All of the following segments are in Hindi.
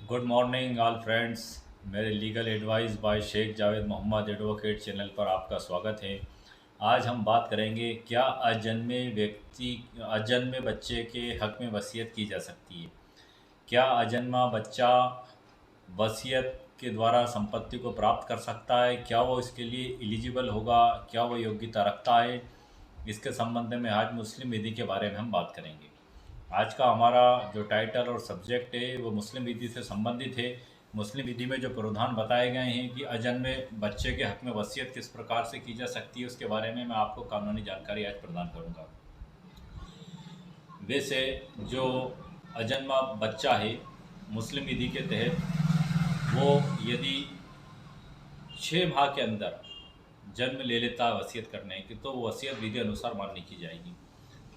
Good morning all friends. मेरे legal advice by Sheikh Javed Mohammed advocate channel पर आपका स्वागत है। आज हम बात करेंगे क्या अजन्मे बच्चे के हक में वसीयत की जा सकती है। क्या अजन्मा बच्चा वसीयत के द्वारा संपत्ति को प्राप्त कर सकता है, क्या वो इसके लिए एलिजिबल होगा, क्या वो योग्यता रखता है। इसके संबंध में आज मुस्लिम विधि के बारे में हम बात करेंगे। आज का हमारा जो टाइटल और सब्जेक्ट है वो मुस्लिम विधि से संबंधित है। मुस्लिम विधि में जो प्रावधान बताए गए हैं कि अजन्मे बच्चे के हक में वसीयत किस प्रकार से की जा सकती है, उसके बारे में मैं आपको कानूनी जानकारी आज प्रदान करूंगा। वैसे जो अजन्मा बच्चा है मुस्लिम विधि के तहत वो यदि 6 माह के अंदर जन्म ले लेता है वसीयत करने की, तो वो वसीयत विधि अनुसार मान्य की जाएगी।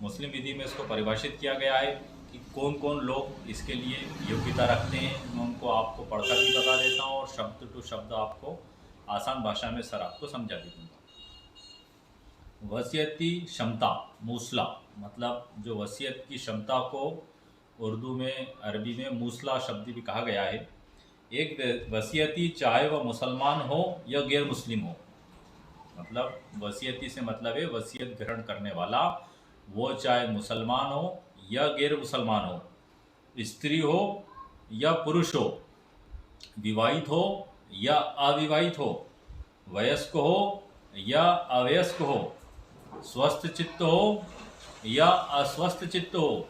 मुस्लिम विधि में इसको परिभाषित किया गया है कि कौन कौन लोग इसके लिए योग्यता रखते हैं। मैं उनको आपको पढ़कर भी बता देता हूँ और शब्द टू शब्द आपको आसान भाषा में सर आपको समझा भी दूँगा। वसीयती क्षमता मूसला, मतलब जो वसीयत की क्षमता को उर्दू में अरबी में मूसला शब्द भी कहा गया है। एक वसीयती चाहे वह मुसलमान हो या गैर मुस्लिम हो, मतलब वसीयती से मतलब है वसीयत ग्रहण करने वाला, वो चाहे मुसलमान हो या गैर मुसलमान हो, स्त्री हो या पुरुष हो, विवाहित हो या अविवाहित हो, वयस्क हो या अवयस्क हो, स्वस्थ चित्त हो या अस्वस्थ चित्त हो,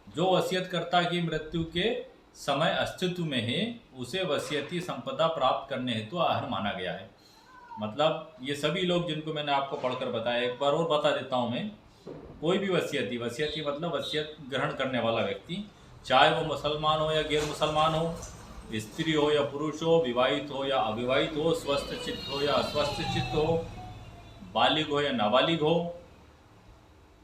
जो वसीयतकर्ता की मृत्यु के समय अस्तित्व में है उसे वसीयती संपदा प्राप्त करने हेतु अहर माना गया है। मतलब ये सभी लोग जिनको मैंने आपको पढ़कर बताया, एक बार और बता देता हूँ मैं। कोई भी वसीयती मतलब वसीयत ग्रहण करने वाला व्यक्ति, चाहे वो मुसलमान हो या गैर मुसलमान हो, स्त्री हो या पुरुष हो, विवाहित हो या अविवाहित हो, स्वस्थ चित्त हो या अस्वस्थ चित्त हो, बालिग हो या नाबालिग हो,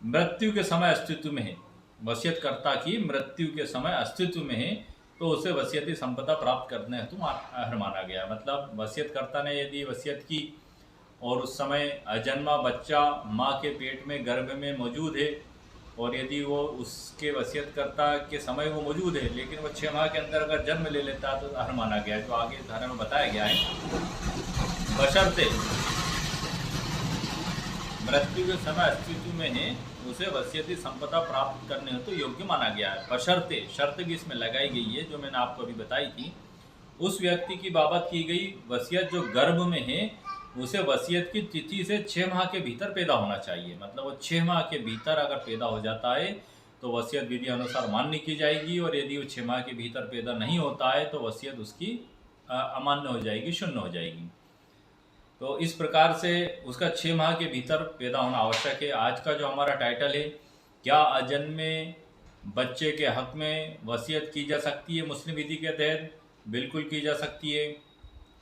मृत्यु के समय अस्तित्व में है, वसीयतकर्ता की मृत्यु के समय अस्तित्व में है, तो उसे वसीयती संपदा प्राप्त करने हेतु अहर माना गया। मतलब वसीयतकर्ता ने यदि वसीयत की और उस समय अजन्मा बच्चा माँ के पेट में गर्भ में मौजूद है, और यदि वो उसके वसीयतकर्ता के समय वो मौजूद है लेकिन वो 6 माह के अंदर अगर जन्म ले लेता है तो अहर माना गया है, जो आगे धारा में बताया गया है। बशर्ते मृत्यु के समय अस्तित्व में है उसे वसीयती संपदा प्राप्त करने हेतु योग्य माना गया है। बशर्ते, शर्त भी इसमें लगाई गई है जो मैंने आपको अभी बताई थी। उस व्यक्ति की बाबत की गई वसीयत जो गर्भ में है उसे वसीयत की तिथि से 6 माह के भीतर पैदा होना चाहिए। मतलब वो 6 माह के भीतर अगर पैदा हो जाता है तो वसीयत विधि अनुसार मान्य की जाएगी, और यदि वो 6 माह के भीतर पैदा नहीं होता है तो वसीयत उसकी अमान्य हो जाएगी, शून्य हो जाएगी। तो इस प्रकार से उसका 6 माह के भीतर पैदा होना आवश्यक है। आज का जो हमारा टाइटल है, क्या अजन्मे बच्चे के हक में वसीयत की जा सकती है मुस्लिम विधि के तहत? बिल्कुल की जा सकती है।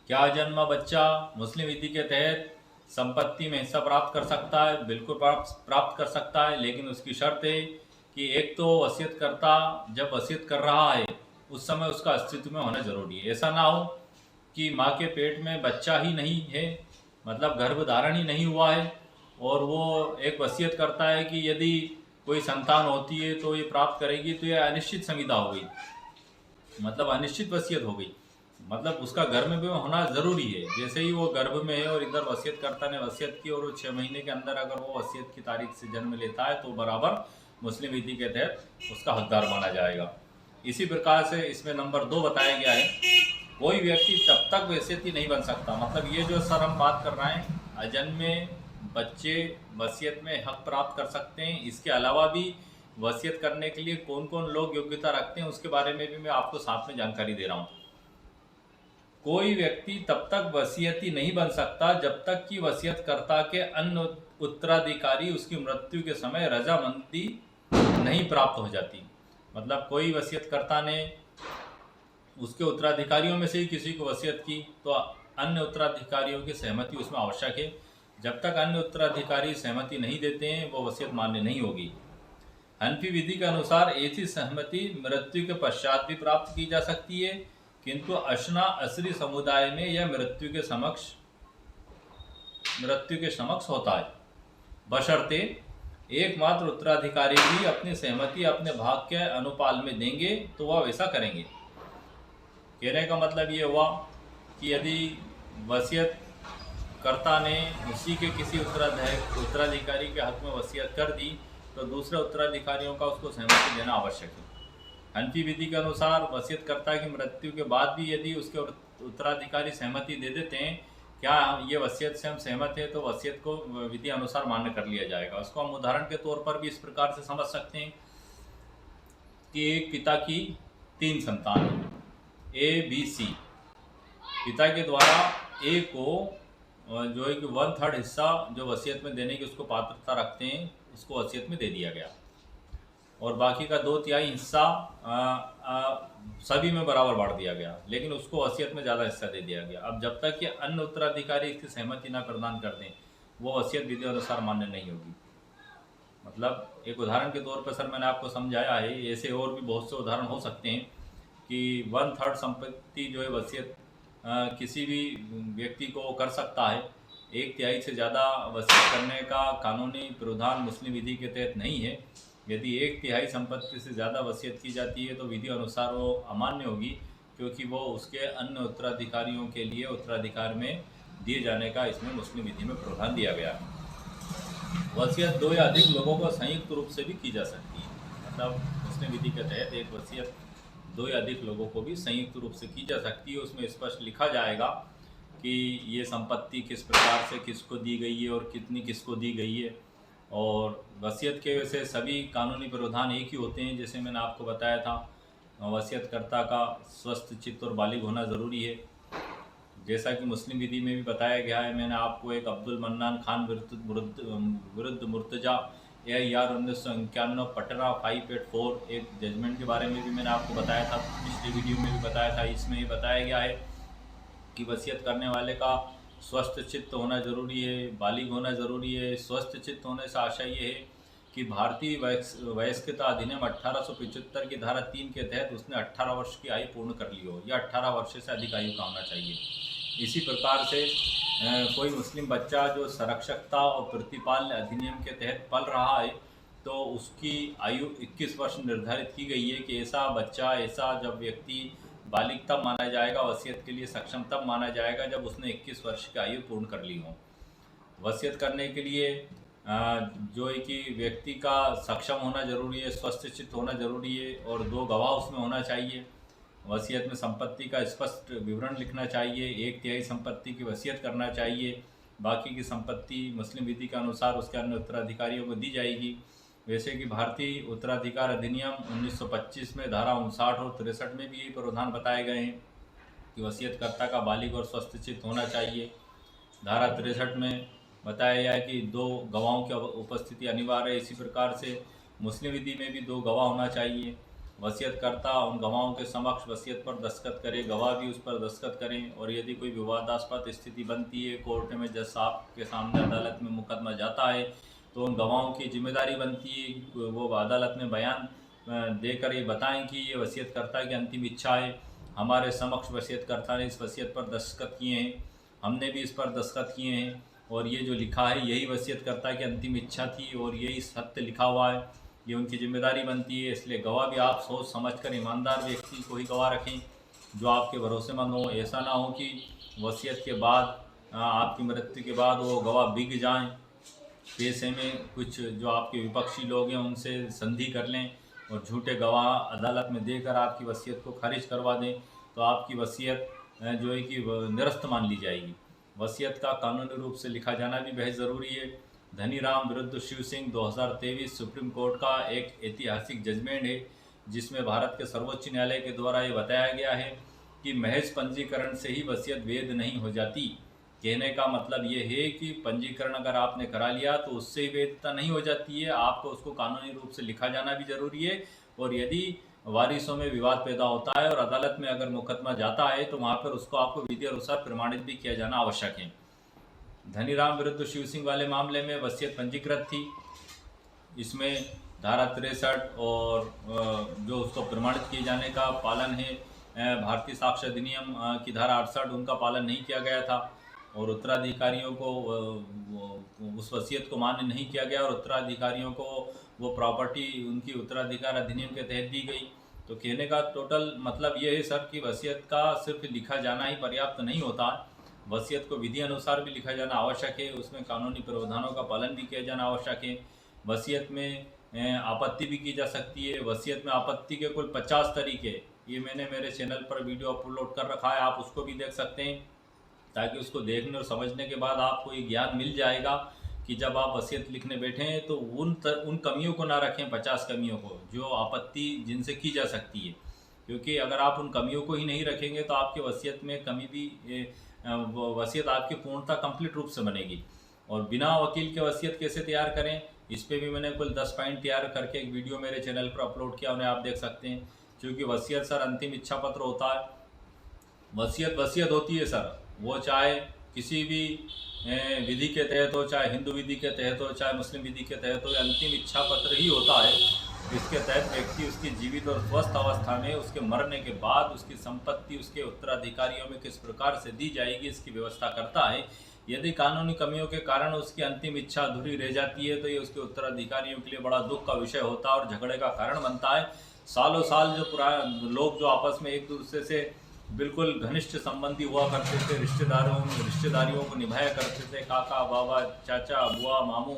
क्या अजन्मा बच्चा मुस्लिम विधि के तहत संपत्ति में हिस्सा प्राप्त कर सकता है? बिल्कुल प्राप्त कर सकता है, लेकिन उसकी शर्त है कि एक तो वसीयतकर्ता जब वसीयत कर रहा है उस समय उसका अस्तित्व में होना जरूरी है। ऐसा ना हो कि माँ के पेट में बच्चा ही नहीं है, मतलब गर्भधारण ही नहीं हुआ है, और वो एक वसीयत करता है कि यदि कोई संतान होती है तो ये प्राप्त करेगी, तो ये अनिश्चित संविदा हो गई, मतलब अनिश्चित वसीयत हो गई। मतलब उसका गर्भ में होना जरूरी है। जैसे ही वो गर्भ में है और इधर वसीयतकर्ता ने वसीयत की और वो 6 महीने के अंदर अगर वो वसीयत की तारीख से जन्म लेता है तो बराबर मुस्लिम विधि के तहत उसका हकदार माना जाएगा। इसी प्रकार से इसमें नंबर 2 बताया गया है, कोई व्यक्ति तब तक वसीयती नहीं बन सकता। मतलब ये जो सर हम बात कर रहे हैं, अजन्मे बच्चे वसीयत में हक प्राप्त कर सकते हैं। इसके अलावा भी वसीयत करने के लिए कौन कौन लोग योग्यता रखते हैं उसके बारे में भी मैं आपको साथ में जानकारी दे रहा हूँ। कोई व्यक्ति तब तक वसीयती नहीं बन सकता जब तक कि वसीयतकर्ता के अन्य उत्तराधिकारी उसकी मृत्यु के समय रजामंदी नहीं प्राप्त हो जाती। मतलब कोई वसीयतकर्ता ने उसके उत्तराधिकारियों में से ही किसी को वसीयत की तो अन्य उत्तराधिकारियों की सहमति उसमें आवश्यक है। जब तक अन्य उत्तराधिकारी सहमति नहीं देते हैं वो वसीयत मान्य नहीं होगी। हनफी विधि के अनुसार ऐसी सहमति मृत्यु के पश्चात भी प्राप्त की जा सकती है, किंतु अशना असरी समुदाय में यह मृत्यु के समक्ष होता है, बशर्ते एकमात्र उत्तराधिकारी भी अपनी सहमति अपने भाग के अनुपाल में देंगे तो वह वैसा करेंगे। कहने का मतलब ये हुआ कि यदि वसीयत कर्ता ने उसी के किसी उत्तराधिकारी के हक में वसीयत कर दी तो दूसरे उत्तराधिकारियों का उसको सहमति देना आवश्यक है। हनफी विधि के अनुसार वसीयतकर्ता की मृत्यु के बाद भी यदि उसके उत्तराधिकारी सहमति दे देते हैं, क्या ये वसीयत से हम सहमत है, तो वसीयत को विधि अनुसार मान्य कर लिया जाएगा। उसको हम उदाहरण के तौर पर भी इस प्रकार से समझ सकते हैं कि एक पिता की 3 संतान हैं, ए बी सी। पिता के द्वारा ए को जो है कि 1/3 हिस्सा जो वसीयत में देने की उसको पात्रता रखते हैं, उसको वसीयत में दे दिया गया, और बाकी का 2/3 हिस्सा सभी में बराबर बांट दिया गया, लेकिन उसको वसीयत में ज़्यादा हिस्सा दे दिया गया। अब जब तक कि अन्य उत्तराधिकारी इसकी सहमति ना प्रदान कर दें, वो वसीयत विधि अनुसार मान्य नहीं होगी। मतलब एक उदाहरण के तौर पर सर मैंने आपको समझाया है, ऐसे और भी बहुत से उदाहरण हो सकते हैं कि 1/3 संपत्ति जो है वसीयत किसी भी व्यक्ति को कर सकता है। 1/3 से ज़्यादा वसीयत करने का कानूनी प्रावधान मुस्लिम विधि के तहत नहीं है। यदि 1/3 संपत्ति से ज़्यादा वसीयत की जाती है तो विधि अनुसार वो अमान्य होगी, क्योंकि वो उसके अन्य उत्तराधिकारियों के लिए उत्तराधिकार में दिए जाने का इसमें मुस्लिम विधि में प्रावधान दिया गया है। वसीयत 2 या अधिक लोगों को संयुक्त रूप से भी की जा सकती है। मतलब मुस्लिम विधि के तहत एक वसीयत 2 या अधिक लोगों को भी संयुक्त रूप से की जा सकती है। उसमें स्पष्ट लिखा जाएगा कि ये संपत्ति किस प्रकार से किसको दी गई है और कितनी किसको दी गई है। और वसीयत के वैसे सभी कानूनी प्रावधान एक ही होते हैं। जैसे मैंने आपको बताया था, वसीयतकर्ता का स्वस्थ चित्त और बालिग होना ज़रूरी है। जैसा कि मुस्लिम विधि में भी बताया गया है, मैंने आपको एक अब्दुल मन्नान खान विरुद्ध मुर्तजा AIR 1991 पटरा 584 एक जजमेंट के बारे में भी मैंने आपको बताया था, पिछली वीडियो में भी बताया था। इसमें ये बताया गया है कि वसीयत करने वाले का स्वस्थ चित्त होना ज़रूरी है, बालिग होना ज़रूरी है। स्वस्थ चित्त होने से आशा ये है कि भारतीय वयस्कता अधिनियम 1875 की धारा 3 के तहत उसने 18 वर्ष की आयु पूर्ण कर ली हो, या 18 वर्ष से अधिक आयु का होना चाहिए। इसी प्रकार से कोई मुस्लिम बच्चा जो संरक्षकता और प्रतिपालन अधिनियम के तहत पल रहा है, तो उसकी आयु 21 वर्ष निर्धारित की गई है कि ऐसा बच्चा, ऐसा जब व्यक्ति बालिग तब माना जाएगा, वसीयत के लिए सक्षम तब माना जाएगा जब उसने 21 वर्ष की आयु पूर्ण कर ली हो। वसीयत करने के लिए जो है कि व्यक्ति का सक्षम होना जरूरी है, स्वस्थ चित्त होना जरूरी है, और 2 गवाह उसमें होना चाहिए। वसीयत में संपत्ति का स्पष्ट विवरण लिखना चाहिए। 1/3 संपत्ति की वसीयत करना चाहिए। बाकी की संपत्ति मुस्लिम विधि के अनुसार उसके अन्य उत्तराधिकारियों को दी जाएगी। वैसे कि भारतीय उत्तराधिकार अधिनियम 1925 में धारा 59 और 63 में भी ये प्रावधान बताए गए हैं कि वसीयतकर्ता का बालिग और स्वस्थ चित्त होना चाहिए। धारा 63 में बताया गया है कि 2 गवाहों की उपस्थिति अनिवार्य है। इसी प्रकार से मुस्लिम विधि में भी 2 गवाह होना चाहिए। वसीयतकर्ता उन गवाहों के समक्ष वसीयत पर दस्तखत करे, गवाह भी उस पर दस्तखत करें। और यदि कोई विवादास्पद स्थिति बनती है, कोर्ट में जज साहब के सामने अदालत में मुकदमा जाता है, तो उन गवाहों की जिम्मेदारी बनती है कि वो अदालत में बयान देकर ये बताएं कि ये वसीयतकर्ता की अंतिम इच्छा है, हमारे समक्ष वसीयतकर्ता ने इस वसीयत पर दस्तखत किए हैं, हमने भी इस पर दस्तखत किए हैं, और ये जो लिखा है यही वसीयतकर्ता की अंतिम इच्छा थी और यही सत्य लिखा हुआ है। ये उनकी जिम्मेदारी बनती है। इसलिए गवाह भी आप सोच समझकर ईमानदार व्यक्ति को ही गवाह रखें जो आपके भरोसेमंद हो। ऐसा ना हो कि वसीयत के बाद, आपकी मृत्यु के बाद वो गवाह बिक जाएं, पैसे में कुछ जो आपके विपक्षी लोग हैं उनसे संधि कर लें और झूठे गवाह अदालत में देकर आपकी वसीयत को खारिज करवा दें, तो आपकी वसीयत जो है कि निरस्त मान ली जाएगी। वसीयत का कानूनी रूप से लिखा जाना भी बेहद ज़रूरी है। धनीराम विरुद्ध शिव सिंह 2023 सुप्रीम कोर्ट का एक ऐतिहासिक जजमेंट है, जिसमें भारत के सर्वोच्च न्यायालय के द्वारा ये बताया गया है कि महज पंजीकरण से ही वसीयत वैध नहीं हो जाती। कहने का मतलब ये है कि पंजीकरण अगर आपने करा लिया तो उससे ही वैधता नहीं हो जाती है, आपको उसको कानूनी रूप से लिखा जाना भी जरूरी है। और यदि वारिसों में विवाद पैदा होता है और अदालत में अगर मुकदमा जाता है, तो वहाँ पर उसको आपको विधि अनुसार प्रमाणित भी किया जाना आवश्यक है। धनीराम विरुद्ध शिव सिंह वाले मामले में वसीयत पंजीकृत थी। इसमें धारा 63 और जो उसको प्रमाणित किए जाने का पालन है, भारतीय साक्ष्य अधिनियम की धारा 68, उनका पालन नहीं किया गया था और उत्तराधिकारियों को उस वसीयत को मान्य नहीं किया गया और उत्तराधिकारियों को वो प्रॉपर्टी उनकी उत्तराधिकार अधिनियम के तहत दी गई। तो कहने का टोटल मतलब ये है सर कि वसीयत का सिर्फ लिखा जाना ही पर्याप्त नहीं होता। वसीयत को विधि अनुसार भी लिखा जाना आवश्यक है, उसमें कानूनी प्रावधानों का पालन भी किया जाना आवश्यक है। वसीयत में आपत्ति भी की जा सकती है। वसीयत में आपत्ति के कुल 50 तरीके, ये मैंने मेरे चैनल पर वीडियो अपलोड कर रखा है, आप उसको भी देख सकते हैं, ताकि उसको देखने और समझने के बाद आपको ये ज्ञान मिल जाएगा कि जब आप वसीयत लिखने बैठे हैं तो उन कमियों को ना रखें, 50 कमियों को जो आपत्ति जिनसे की जा सकती है। क्योंकि अगर आप उन कमियों को ही नहीं रखेंगे तो आपके वसीयत में कमी भी वसीयत आपकी पूर्णता कंप्लीट रूप से बनेगी। और बिना वकील के वसीयत कैसे तैयार करें, इस पर भी मैंने कुल 10 पॉइंट तैयार करके एक वीडियो मेरे चैनल पर अपलोड किया, उन्हें आप देख सकते हैं। क्योंकि वसीयत सर अंतिम इच्छा पत्र होता है। वसीयत वसीयत होती है सर, वो चाहे किसी भी विधि के तहत हो, चाहे हिंदू विधि के तहत हो, चाहे मुस्लिम विधि के तहत हो, अंतिम इच्छा पत्र ही होता है। इसके तहत व्यक्ति उसकी जीवित और स्वस्थ अवस्था में उसके मरने के बाद उसकी संपत्ति उसके उत्तराधिकारियों में किस प्रकार से दी जाएगी, इसकी व्यवस्था करता है। यदि कानूनी कमियों के कारण उसकी अंतिम इच्छा अधूरी रह जाती है तो ये उसके उत्तराधिकारियों के लिए बड़ा दुख का विषय होता है और झगड़े का कारण बनता है। सालों साल जो पुराने लोग जो आपस में एक दूसरे से बिल्कुल घनिष्ठ संबंधी हुआ करते थे, रिश्तेदारियों को निभाया करते थे, काका बाबा चाचा बुआ मामू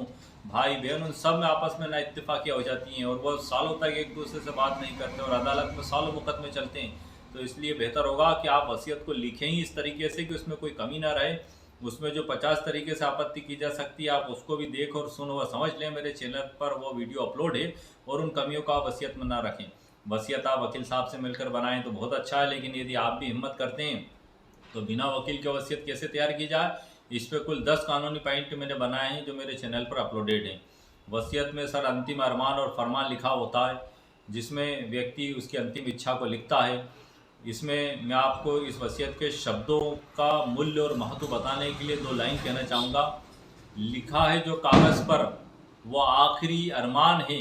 भाई बहन, उन सब में आपस में ना इत्तेफाकियाँ हो जाती हैं और वो सालों तक एक दूसरे से बात नहीं करते और अदालत में सालों मुकदमे चलते हैं। तो इसलिए बेहतर होगा कि आप वसीयत को लिखें ही इस तरीके से कि उसमें कोई कमी ना रहे। उसमें जो 50 तरीके से आपत्ति की जा सकती है, आप उसको भी देख और सुन व समझ लें। मेरे चैनल पर वो वीडियो अपलोड है और उन कमियों का आप वसीयत में ना रखें। वसीयत आप वकील साहब से मिलकर बनाएं तो बहुत अच्छा है, लेकिन यदि आप भी हिम्मत करते हैं तो बिना वकील के वसीयत कैसे तैयार की जाए, इस पर कुल 10 कानूनी पॉइंट मैंने बनाए हैं जो मेरे चैनल पर अपलोडेड हैं। वसीयत में सर अंतिम अरमान और फरमान लिखा होता है, जिसमें व्यक्ति उसकी अंतिम इच्छा को लिखता है। इसमें मैं आपको इस वसीयत के शब्दों का मूल्य और महत्व बताने के लिए 2 लाइन कहना चाहूँगा। लिखा है जो कागज़ पर वो आखिरी अरमान है,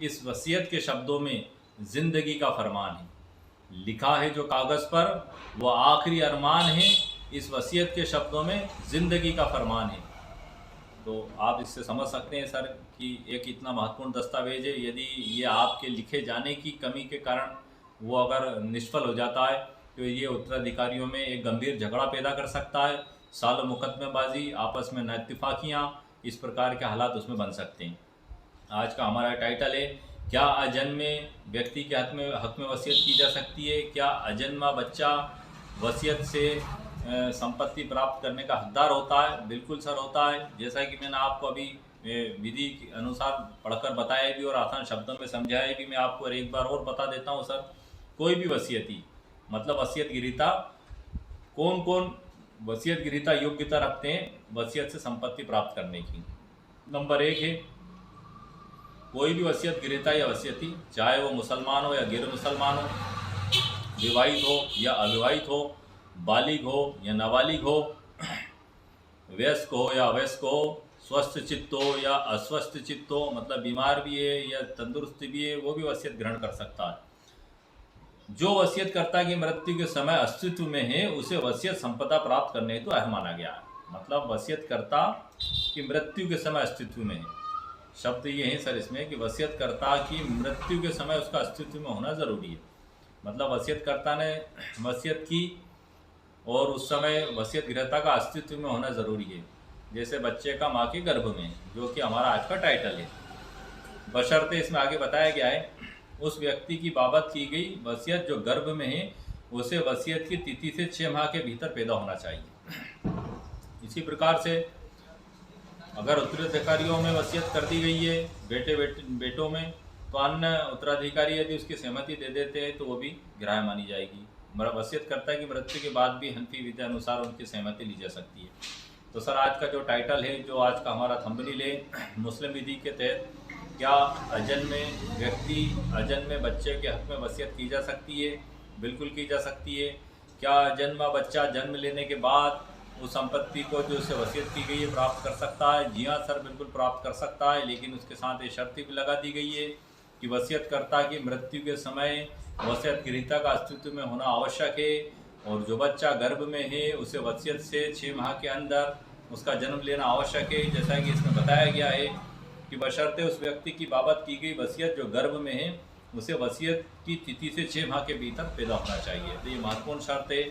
इस वसीयत के शब्दों में जिंदगी का फरमान है। लिखा है जो कागज़ पर वो आखिरी अरमान है, इस वसीयत के शब्दों में जिंदगी का फरमान है। तो आप इससे समझ सकते हैं सर कि एक इतना महत्वपूर्ण दस्तावेज है, यदि ये आपके लिखे जाने की कमी के कारण वो अगर निष्फल हो जाता है तो ये उत्तराधिकारियों में एक गंभीर झगड़ा पैदा कर सकता है। सालों मुकदमेबाजी, आपस में नाइत्तेफाकियाँ, इस प्रकार के हालात उसमें बन सकते हैं। आज का हमारा टाइटल है, क्या अजन्मे व्यक्ति के हक में वसीयत की जा सकती है? क्या अजन्मा बच्चा वसीयत से संपत्ति प्राप्त करने का हकदार होता है? बिल्कुल सर होता है। जैसा कि मैंने आपको अभी विधि के अनुसार पढ़कर बताया भी और आसान शब्दों में समझाया भी, मैं आपको एक बार और बता देता हूँ सर। कोई भी वसीयती मतलब वसीयत गिरीता, कौन कौन वसीयत गिरीता योग्यता रखते हैं वसीयत से संपत्ति प्राप्त करने की? नंबर 1 है, कोई भी वसीयत गिरता या वसीयती, चाहे वो मुसलमान हो या गैर मुसलमान हो, विवाहित हो या अविवाहित हो, बालिग हो या नाबालिग हो, वयस्क हो या अवयस्क हो, स्वस्थ चित्त हो या अस्वस्थ चित्त हो, मतलब बीमार भी है या तंदुरुस्त भी है, वो भी वसीयत ग्रहण कर सकता है। जो वसीयतकर्ता की मृत्यु के समय अस्तित्व में है उसे वसीयत संपदा प्राप्त करने हेतु अर्ह माना गया है। मतलब वसीयतकर्ता की मृत्यु के समय अस्तित्व में है, शब्द ये है सर इसमें कि वसीयतकर्ता की मृत्यु के समय उसका अस्तित्व में होना ज़रूरी है। मतलब वसीयतकर्ता ने वसीयत की और उस समय वसीयत गृहता का अस्तित्व में होना ज़रूरी है। जैसे बच्चे का माँ के गर्भ में, जो कि हमारा आज का टाइटल है। बशर्ते इसमें आगे बताया गया है, उस व्यक्ति की बाबत की गई वसीयत जो गर्भ में है उसे वसीयत की तिथि से 6 माह के भीतर पैदा होना चाहिए। इसी प्रकार से अगर उत्तराधिकारियों में वसीयत कर दी गई है बेटों में, तो अन्य उत्तराधिकारी यदि उसकी सहमति दे देते हैं तो वो भी ग्राह्य मानी जाएगी। वसीयतकर्ता की मृत्यु के बाद भी हनफी विधि अनुसार उनकी सहमति ली जा सकती है। तो सर आज का जो टाइटल है, जो आज का हमारा थंबनेल है, मुस्लिम विधि के तहत क्या अजन्मे व्यक्ति अजन्मे बच्चे के हक में वसीयत की जा सकती है? बिल्कुल की जा सकती है। क्या जन्मा बच्चा जन्म लेने के बाद उस संपत्ति को जो उसे वसीयत की गई है प्राप्त कर सकता है? जी हाँ सर, बिल्कुल प्राप्त कर सकता है, लेकिन उसके साथ ये शर्त भी लगा दी गई है कि वसीयतकर्ता की मृत्यु के समय वसीयत गृहीता का अस्तित्व में होना आवश्यक है और जो बच्चा गर्भ में है उसे वसीयत से 6 माह के अंदर उसका जन्म लेना आवश्यक है। जैसा कि इसमें बताया गया है कि बशर्ते उस व्यक्ति की बाबत की गई वसीयत जो गर्भ में है उसे वसीयत की तिथि से 6 माह के भीतर पैदा होना चाहिए। तो ये महत्वपूर्ण शर्त है,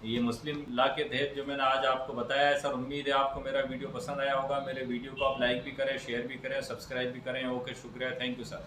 ये मुस्लिम लॉ के तहत जो मैंने आज आपको बताया है। सर उम्मीद है आपको मेरा वीडियो पसंद आया होगा। मेरे वीडियो को आप लाइक भी करें, शेयर भी करें, सब्सक्राइब भी करें। ओके, शुक्रिया, थैंक यू सर।